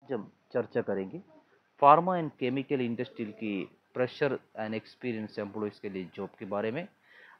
जब चर्चा करेंगे फार्मा एंड केमिकल इंडस्ट्री की प्रेशर एंड एक्सपीरियंस एम्प्लॉयज़ के लिए जॉब के बारे में।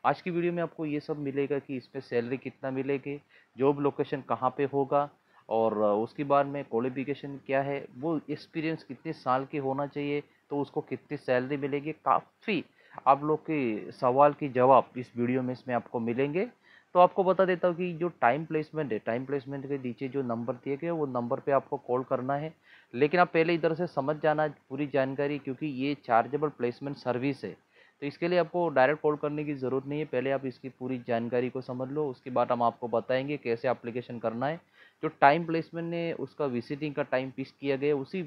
आज की वीडियो में आपको ये सब मिलेगा कि इसमें सैलरी कितना मिलेगी, जॉब लोकेशन कहाँ पे होगा, और उसके बाद में क्वालिफिकेशन क्या है, वो एक्सपीरियंस कितने साल के होना चाहिए, तो उसको कितनी सैलरी मिलेगी। काफ़ी आप लोग के सवाल के जवाब इस वीडियो में इसमें आपको मिलेंगे। तो आपको बता देता हूँ कि जो टाइम प्लेसमेंट है, टाइम प्लेसमेंट के नीचे जो नंबर दिए गए वो नंबर पे आपको कॉल करना है। लेकिन आप पहले इधर से समझ जाना पूरी जानकारी, क्योंकि ये चार्जेबल प्लेसमेंट सर्विस है। तो इसके लिए आपको डायरेक्ट कॉल करने की ज़रूरत नहीं है, पहले आप इसकी पूरी जानकारी को समझ लो, उसके बाद हम आपको बताएंगे कैसे एप्लीकेशन करना है। जो टाइम प्लेसमेंट ने उसका विजिटिंग का टाइम फिक्स किया गया उसी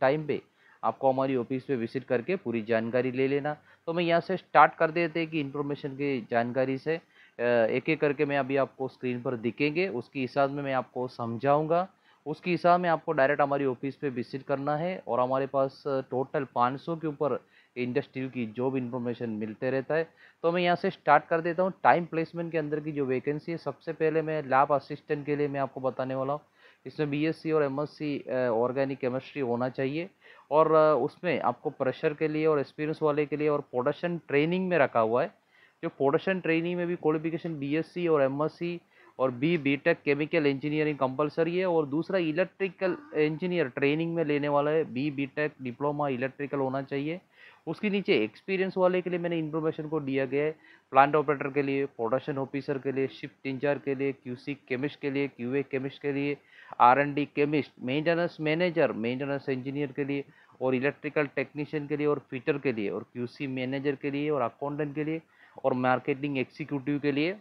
टाइम पे आपको हमारी ऑफिस पे विजिट करके पूरी जानकारी ले लेना। तो मैं यहाँ से स्टार्ट कर देते हैं कि इन्फॉर्मेशन की जानकारी से एक एक करके मैं अभी आपको स्क्रीन पर दिखेंगे, उसके हिसाब में मैं आपको समझाऊंगा। उसके हिसाब में आपको डायरेक्ट हमारी ऑफिस पे विजिट करना है, और हमारे पास टोटल 500 के ऊपर इंडस्ट्री की जॉब इन्फॉर्मेशन मिलते रहता है। तो मैं यहाँ से स्टार्ट कर देता हूँ। टाइम प्लेसमेंट के अंदर की जो वैकेंसी है, सबसे पहले मैं लैब असिस्टेंट के लिए मैं आपको बताने वाला हूँ। इसमें बीएससी और एमएससी ऑर्गेनिक केमिस्ट्री होना चाहिए, और उसमें आपको प्रेशर के लिए और एक्सपीरियंस वाले के लिए और प्रोडक्शन ट्रेनिंग में रखा हुआ है। जो प्रोडक्शन ट्रेनिंग में भी क्वालिफिकेशन बीएससी और एमएससी और बीटेक केमिकल इंजीनियरिंग कंपलसरी है, और दूसरा इलेक्ट्रिकल इंजीनियर ट्रेनिंग में लेने वाला है बीटेक डिप्लोमा इलेक्ट्रिकल होना चाहिए। उसके नीचे एक्सपीरियंस वाले के लिए मैंने इन्फॉर्मेशन को दिया गया है। प्लांट ऑपरेटर के लिए, प्रोडक्शन ऑफिसर के लिए, शिफ्ट इंचार्ज के लिए, क्यूसी केमिस्ट के लिए, क्यूए केमिस्ट के लिए, R and D chemist, maintenance manager, maintenance engineer के लिए, और इलेक्ट्रिकल टेक्नीशियन के लिए, और फिटर के लिए, और क्यूसी मैनेजर के लिए, और अकाउंटेंट के लिए, और मार्केटिंग एग्जीक्यूटिव के लिए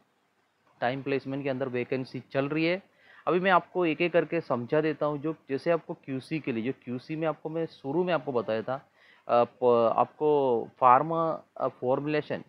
टाइम प्लेसमेंट के अंदर वैकेंसी चल रही है। अभी मैं आपको एक एक करके समझा देता हूँ। जो जैसे आपको क्यूसी के लिए, जो क्यूसी में आपको मैं शुरू में आपको बताया था, आपको फार्मा फॉर्मुलेशन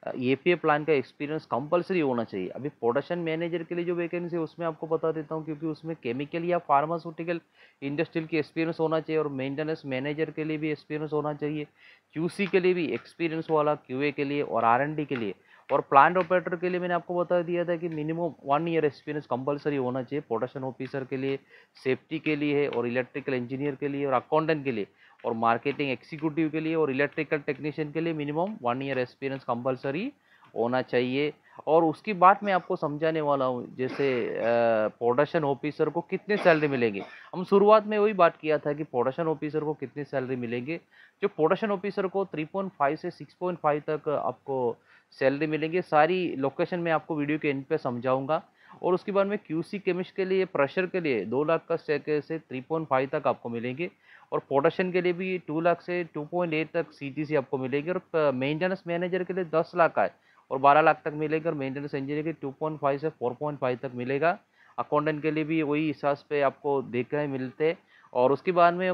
एपीए प्लान का एक्सपीरियंस कंपलसरी होना चाहिए। अभी प्रोडक्शन मैनेजर के लिए जो वैकेंसी है उसमें आपको बता देता हूँ, क्योंकि उसमें केमिकल या फार्मास्यूटिकल इंडस्ट्रियल की एक्सपीरियंस होना चाहिए, और मेंटेनेंस मैनेजर के लिए भी एक्सपीरियंस होना चाहिए, क्यूसी के लिए भी एक्सपीरियंस वाला, क्यूए के लिए, और आरएनडी के लिए, और प्लांट ऑपरेटर के लिए मैंने आपको बता दिया था कि मिनिमम 1 ईयर एक्सपीरियंस कंपलसरी होना चाहिए। प्रोडक्शन ऑफिसर के लिए, सेफ्टी के लिए है, और इलेक्ट्रिकल इंजीनियर के लिए, और अकाउंटेंट के लिए, और मार्केटिंग एग्जीक्यूटिव के लिए, और इलेक्ट्रिकल टेक्नीशियन के लिए मिनिमम 1 ईयर एक्सपीरियंस कंपलसरी होना चाहिए। और उसकी बात मैं आपको समझाने वाला हूँ, जैसे प्रोडक्शन ऑफिसर को कितने सैलरी मिलेंगे। हम शुरुआत में वही बात किया था कि प्रोडक्शन ऑफिसर को कितनी सैलरी मिलेंगे। जो प्रोडक्शन ऑफिसर को 3.5 से 6.5 तक आपको सैलरी मिलेंगे। सारी लोकेशन में आपको वीडियो के एंड पे समझाऊंगा। और उसके बाद में क्यूसी केमिस्ट के लिए, प्रेशर के लिए 2 लाख का से 3.5 तक आपको मिलेंगे, और प्रोडक्शन के लिए भी 2 लाख से 2.8 तक सीटीसी आपको मिलेगी, और मेंटेनेंस मैनेजर के लिए 10 लाख का है और 12 लाख तक मिलेगा, और मेंटेनेंस इंजीनियर के 2.5 से 4.5 तक मिलेगा। अकाउंटेंट के लिए भी वही हिसाब पे आपको देखने मिलते हैं। और उसके बाद में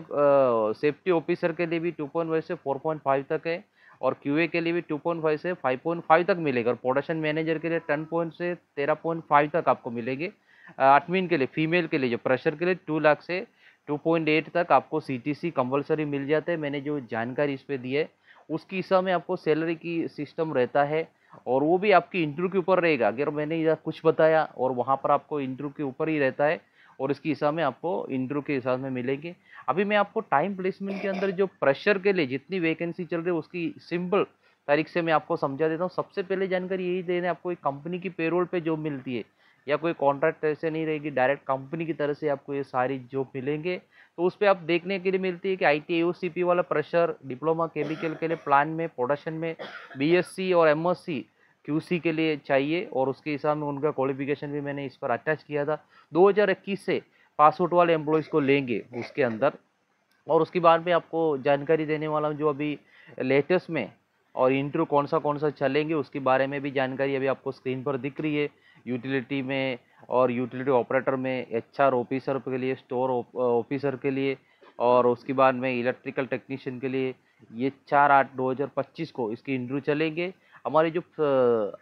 सेफ्टी ऑफिसर के लिए भी 2.5 से 4.5 तक है, और क्यूए के लिए भी 2.5 से 5.5 तक मिलेगा, और प्रोडक्शन मैनेजर के लिए 10 पॉइंट से 13.5 तक आपको मिलेंगे। एडमिन के लिए, फीमेल के लिए, जो प्रेशर के लिए 2 लाख से 2.8 तक आपको सीटीसी कंपलसरी मिल जाता है। मैंने जो जानकारी इस पे दी है उसकी हिसाब में आपको सैलरी की सिस्टम रहता है, और वो भी आपकी इंटरव्यू के ऊपर रहेगा। अगर मैंने यह कुछ बताया और वहाँ पर आपको इंटरव्यू के ऊपर ही रहता है, और इसके हिसाब में आपको इंटरव्यू के हिसाब में मिलेंगे। अभी मैं आपको टाइम प्लेसमेंट के अंदर जो प्रेशर के लिए जितनी वैकेंसी चल रही है उसकी सिंपल तारीख से मैं आपको समझा देता हूँ। सबसे पहले जानकारी यही देना है आपको, एक कंपनी की पेरोल पे जॉब मिलती है, या कोई कॉन्ट्रैक्ट ऐसे नहीं रहेगी, डायरेक्ट कंपनी की तरफ से आपको ये सारी जॉब मिलेंगे। तो उस पर आप देखने के लिए मिलती है कि आईटी एओसीपी वाला प्रेशर, डिप्लोमा केमिकल के लिए प्लान में, प्रोडक्शन में, बीएससी और एमएससी क्यूसी के लिए चाहिए, और उसके हिसाब में उनका क्वालिफिकेशन भी मैंने इस पर अटैच किया था। 2021 से पास आउट वाले एम्प्लॉयज़ को लेंगे उसके अंदर। और उसके बाद में आपको जानकारी देने वाला हूँ जो अभी लेटेस्ट में और इंटरव्यू कौन सा चलेंगे उसके बारे में भी जानकारी अभी आपको स्क्रीन पर दिख रही है। यूटिलिटी में और यूटिलिटी ऑपरेटर में, एचआर ऑफिसर के लिए, स्टोर ऑफिसर के लिए, और उसके बाद में इलेक्ट्रिकल टेक्नीशियन के लिए, ये 4/8/2025 को इसकी इंटरव्यू चलेंगे। हमारी जो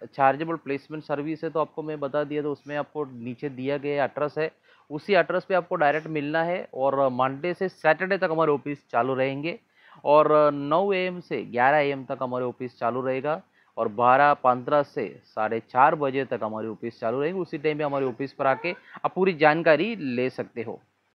चार्जेबल प्लेसमेंट सर्विस है तो आपको मैं बता दिया, तो उसमें आपको नीचे दिया गया एड्रेस है, उसी एड्रेस पे आपको डायरेक्ट मिलना है। और मंडे से सैटरडे तक हमारे ऑफिस चालू रहेंगे, और 9 AM से 11 AM तक हमारे ऑफिस चालू रहेगा, और 12:15 से 4:30 बजे तक हमारी ऑफिस चालू रहेगी। उसी टाइम पे हमारे ऑफिस पर आके आप पूरी जानकारी ले सकते हो।